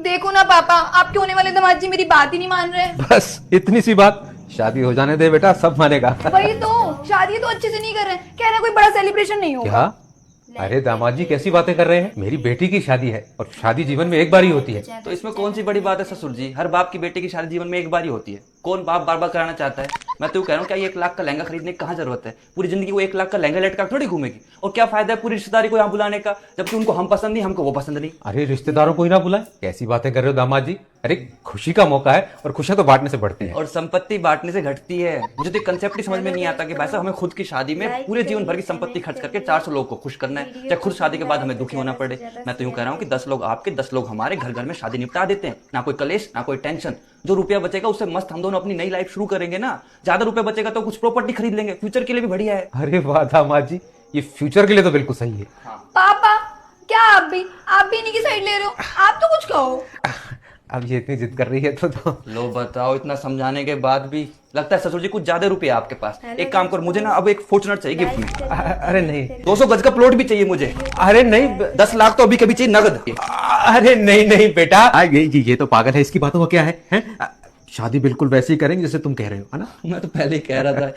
देखो ना पापा, आपके होने वाले दामाद जी मेरी बात ही नहीं मान रहे। बस इतनी सी बात, शादी हो जाने दे बेटा, सब मानेगा। वही तो, शादी तो अच्छे से नहीं कर रहे, कह रहे कोई बड़ा सेलिब्रेशन नहीं होगा। क्या? अरे दामाद जी कैसी बातें कर रहे हैं, मेरी बेटी की शादी है और शादी जीवन में एक बार ही होती है। तो इसमें कौन सी बड़ी बात है ससुर जी, हर बाप की बेटे की शादी जीवन में एक बार ही होती है। कौन बाप बार बार कराना चाहता है? मैं तो कह रहा हूँ, क्या 1 लाख का लहंगा खरीदने की कहाँ जरूरत है? पूरी जिंदगी वो 1 लाख का लहंगा लटका थोड़ी घूमेगी। और क्या फायदा है पूरी रिश्तेदारी को यहाँ बुलाने का, जबकि उनको हम पसंद नहीं, हमको वो पसंद नहीं। अरे रिश्तेदारों को ही ना बुलाए, कैसी बातें कर रहे हो दामाद जी। अरे खुशी का मौका है और खुशियां तो बांटने से बढ़ती हैं। और संपत्ति बांटने से घटती है। मुझे तो कंसेप्ट ही समझ में नहीं आता कि भाई साहब हमें खुद की शादी में पूरे जीवन भर की संपत्ति खर्च करके 400 लोगों को खुश करना है, चाहे खुद शादी के बाद हमें दुखी होना पड़े। मैं तो यूं कह रहा हूँ कि 10 लोग आपके 10 लोग हमारे, घर घर में शादी निपटा देते हैं, ना कोई कलेश ना कोई टेंशन। जो रुपया बचेगा उससे मस्त हम दोनों अपनी नई लाइफ शुरू करेंगे ना। ज्यादा रुपया बचेगा तो कुछ प्रॉपर्टी खरीद लेंगे, फ्यूचर के लिए भी बढ़िया है। अरे वाह दामाद जी, ये फ्यूचर के लिए तो बिल्कुल सही है। पापा क्या आप भी इन्हीं की साइड ले रहे हो? आप तो कुछ कहो। अब ये इतनी जिद कर रही है तो लो बताओ, इतना समझाने के बाद भी लगता है ससुर जी कुछ ज्यादा रुपए आपके पास। एक काम करो, मुझे ना अब एक फॉर्च्यूनर चाहिए गिफ्ट में। अरे नहीं, 200 गज का प्लॉट भी चाहिए मुझे। अरे नहीं, 10 लाख तो अभी कभी चाहिए नगद। अरे नहीं नहीं बेटा, ये तो पागल है, इसकी बातों का क्या है? शादी बिल्कुल वैसे ही करेंगे जैसे तुम कह रहे हो, है ना? मैं तो पहले ही कह रहा था